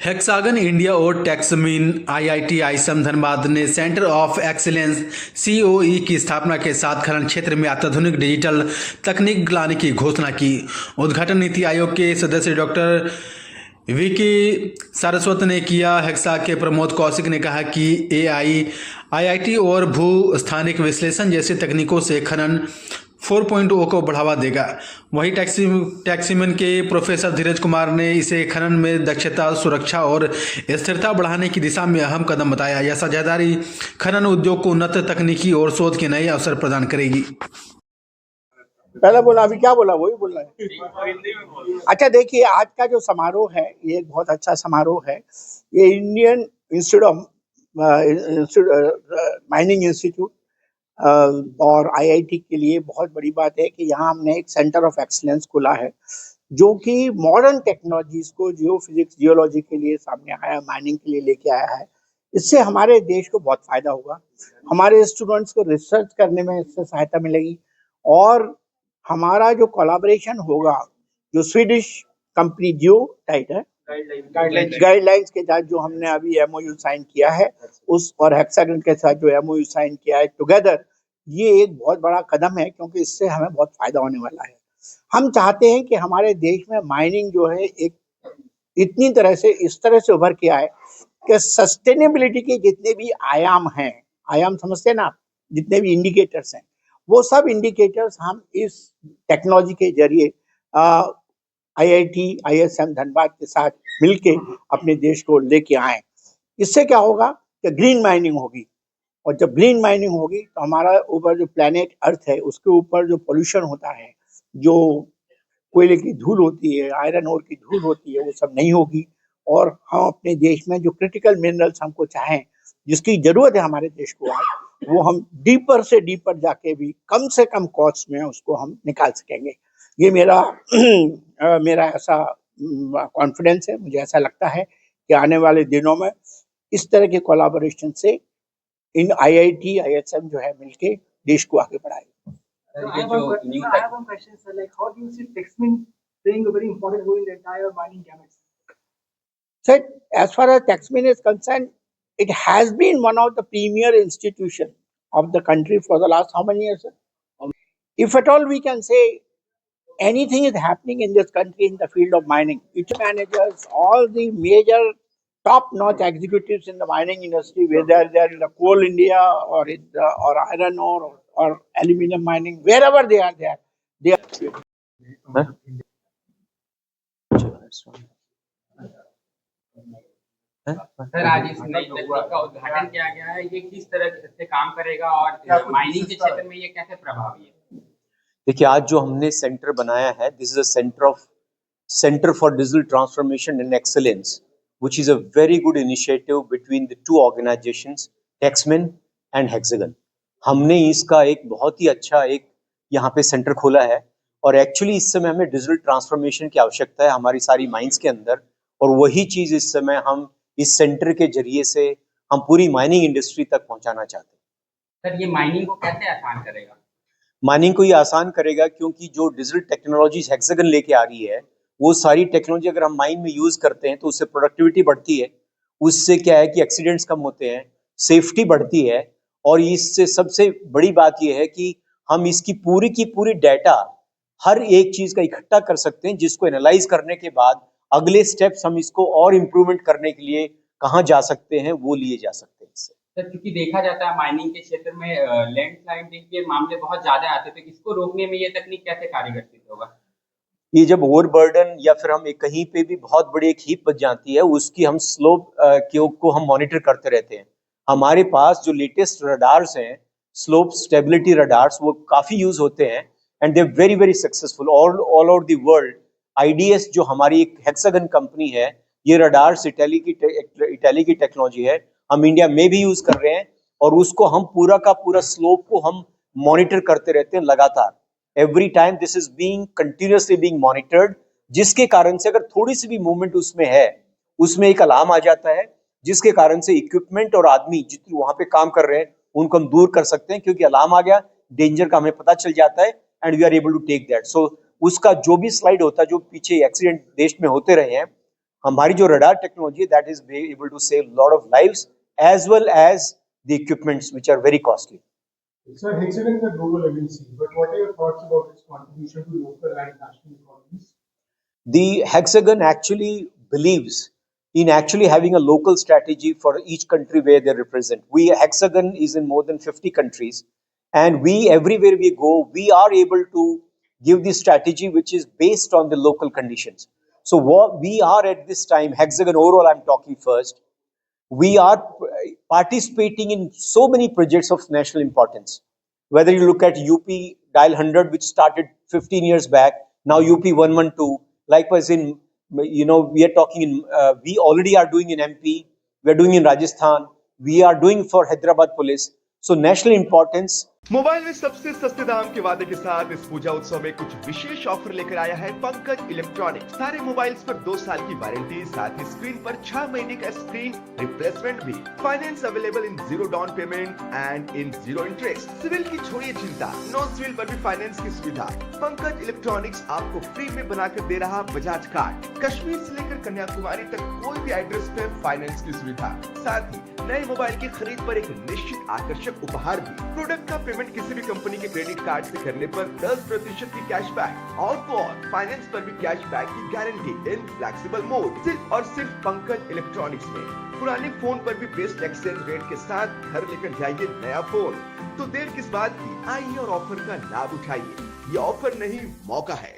Hexagon India और टैक्समीन IIT ISM Dhanbad ने centre of excellence COE की स्थापना के साथ खनन क्षेत्र में अत्याधुनिक डिजिटल तकनीक लाने की घोषणा की। उद्घाटन नीति आयोग के सदस्य डॉक्टर वीके सारस्वत ने किया। हेक्सा के प्रमोद कौशिक ने कहा कि एआई आईआईटी और भू स्थानिक विश्लेषण जैसी तकनीकों से खनन 4.0 को बढ़ावा देगा। वहीं टैक्सीमन के प्रोफेसर धीरज कुमार ने इसे खनन में दक्षता, सुरक्षा और स्थिरता बढ़ाने की दिशा में अहम कदम बताया। यह साझेदारी खनन उद्योग को उन्नत तकनीकी और शोध के नए अवसर प्रदान करेगी। पहले बोला, अभी क्या बोला वही बोल रहा है। अच्छा देखिए, आज का जो समारोह है ये एक बहुत अच्छा समारोह है। ये Indian institute of mining institute और आईआईटी के लिए बहुत बड़ी बात है कि यहाँ हमने एक सेंटर ऑफ एक्सीलेंस खोला है जो कि मॉडर्न टेक्नोलॉजीज को जियो फिजिक्स जियोलॉजी के लिए सामने आया, माइनिंग के लिए लेके आया है। इससे हमारे देश को बहुत फायदा होगा, हमारे स्टूडेंट्स को रिसर्च करने में इससे सहायता मिलेगी और हमारा जो कोलैबोरेशन होगा, जो स्वीडिश कंपनी जियो टाइट है गाइडलाइंस के साथ जो हमने अभी एमओयू साइन किया है उस और हेक्सागन के साथ जो एमओयू साइन किया है टुगेदर, ये एक बहुत बड़ा कदम है क्योंकि इससे हमें बहुत फायदा होने वाला है। हम चाहते हैं कि हमारे देश में माइनिंग जो है एक इतनी तरह से इस तरह से उभर के आए कि सस्टेनेबिलिटी के जितने भी आयाम हैं, आयाम समझते हैं ना आप, जितने भी इंडिकेटर्स हैं, वो सब इंडिकेटर्स हम इस टेक्नोलॉजी के जरिए आईआईटी आईएसएम धनबाद के साथ मिलके अपने देश को लेके आए। इससे क्या होगा कि ग्रीन माइनिंग होगी और जब ग्रीन माइनिंग होगी तो हमारा ऊपर जो प्लेनेट अर्थ है उसके ऊपर जो पोल्यूशन होता है, जो कोयले की धूल होती है, आयरन ओर की धूल होती है, वो सब नहीं होगी और हम अपने देश में जो क्रिटिकल मिनरल्स हमको चाहें, जिसकी जरूरत है हमारे देश को आज, वो हम डीपर से डीपर जाके भी कम से कम कॉस्ट में उसको हम निकाल सकेंगे। ये मेरा मेरा ऐसा कॉन्फिडेंस है। मुझे ऐसा लगता है कि आने वाले दिनों में इस तरह के कोलैबोरेशन से इन आईआईटी आईएसएम जो है मिलके देश को आगे बढ़ाएगा। I have one question, sir. Like, how do you see Techsmin playing a very important role in the entire mining gamut? So, as far as Techsmin is concerned, it has been one of the premier institutions of the country for the last how many years, sir? If at all we can say anything is happening in this country in the field of mining, its managers, all the major top-notch executives in the mining industry, whether they are in the coal India or in the, or iron ore or aluminum mining, wherever they are there, they are. Sir, आज इस नई तकनीक का उद्घाटन किया गया है, ये किस तरह से काम करेगा और माइनिंग के क्षेत्र में ये कैसे प्रभावी है? देखिए, आज जो हमने सेंटर बनाया है, this is a centre for digital transformation and excellence, which is a very good initiative between the two organizations, Techsmin and Hexagon. हमने इसका एक बहुत ही अच्छा एक यहाँ पे सेंटर खोला है और एक्चुअली इस समय हमें डिजिटल ट्रांसफॉर्मेशन की आवश्यकता है हमारी सारी माइंस के अंदर, और वही चीज इस समय हम इस सेंटर के जरिए से हम पूरी माइनिंग इंडस्ट्री तक पहुंचाना चाहते हैं। सर, ये माइनिंग को कैसे आसान करेगा? माइनिंग को ये आसान करेगा क्योंकि जो डिजिटल टेक्नोलॉजीज हेक्सागन लेके आ रही है, वो सारी टेक्नोलॉजी अगर हम माइन में यूज करते हैं तो उससे प्रोडक्टिविटी बढ़ती है, उससे क्या है कि एक्सीडेंट्स कम होते हैं, सेफ्टी बढ़ती है, और इससे सबसे बड़ी बात यह है कि हम इसकी पूरी की पूरी डाटा हर एक चीज का इकट्ठा कर सकते हैं, जिसको एनालाइज करने के बाद अगले स्टेप्स हम इसको और इम्प्रूवमेंट करने के लिए कहाँ जा सकते हैं वो लिए जा सकते हैं इससे। सर, क्योंकि देखा जाता है माइनिंग के क्षेत्र में लैंडस्लाइडिंग के मामले बहुत ज्यादा आते थे, इसको रोकने में ये तकनीक कैसे कारगर सिद्ध होगा? ये जब ओवरबर्डन या फिर हम कहीं पे भी बहुत बड़ी एक हीप बच जाती है, उसकी हम स्लोप को हम मॉनिटर करते रहते हैं। हमारे पास जो लेटेस्ट रडार्स हैं, स्लोप स्टेबिलिटी रडार्स, वो काफी यूज होते हैं and they are very very successful all over the world. IDS जो हमारी एक हेक्सागन कंपनी है, ये रडार्स इटली की टेक्नोलॉजी है, हम इंडिया में भी यूज कर रहे हैं और उसको हम पूरा का पूरा स्लोप को हम मॉनिटर करते रहते हैं लगातार। Every time this is being continuously being monitored, जिसके कारण से अगर थोड़ी सी भी मूवमेंट उसमें है, उसमें एक अलार्म आ जाता है, जिसके कारण से इक्विपमेंट और आदमी जितने वहां पे काम कर रहे हैं उनको हम दूर कर सकते हैं, क्योंकि अलार्म आ गया, डेंजर का हमें पता चल जाता है and we are able to take that. So उसका जो भी स्लाइड होता है, जो पीछे एक्सीडेंट देश में होते रहे हैं, हमारी जो radar technology that is able to save lot of lives as well as the equipments which are very costly. Sir, Hexagon is a global MNC, but what are your thoughts about its contribution to local and national economies? The Hexagon actually believes in actually having a local strategy for each country where they represent. Hexagon is in more than 50 countries, and everywhere we go, we are able to give the strategy which is based on the local conditions. So what we are at this time, Hexagon overall, I'm talking first, we are participating in so many projects of national importance. Whether you look at UP Dial 100, which started 15 years back, now UP 112. Likewise, we are talking in, we already are doing in MP, we are doing in Rajasthan, we are doing for Hyderabad Police. So national importance. Mobile में सबसे सस्ते दाम के वादे के साथ इस पूजा उत्सव में कुछ विशेष ऑफर लेकर आया है पंकज इलेक्ट्रॉनिक्स। सारे मोबाइल्स पर 2 साल की वारंटी, साथ ही स्क्रीन पर 6 महीने का स्क्रीन रिप्लेसमेंट भी। Finance available in 0 down payment and in 0 interest. CIBIL की छोड़िए चिंता, नो सिविल पर भी फाइनेंस की सुविधा। पंकज इलेक्ट्रॉनिक्स आपको फ्री में बनाकर दे रहा बजाज कार्ड। कश्मीर से लेकर कन्याकुमारी तक कोई भी एड्रेस पे फाइनेंस की सुविधा। साथ ही नए मोबाइल की खरीद पर एक निश्चित आकर्षक उपहार भी। प्रोडक्ट का पेमेंट किसी भी कंपनी के क्रेडिट कार्ड से करने पर 10% की कैशबैक और तो और फाइनेंस पर भी कैशबैक की गारंटी इन फ्लेक्सिबल मोड। सिर्फ और सिर्फ पंकज इलेक्ट्रॉनिक्स में पुराने फोन पर भी बेस्ट एक्सचेंज रेट के साथ घर लेकर जाइए नया फोन। तो देर किस बात की, आइए और ऑफर का लाभ उठाइए। ये ऑफर नहीं, मौका है।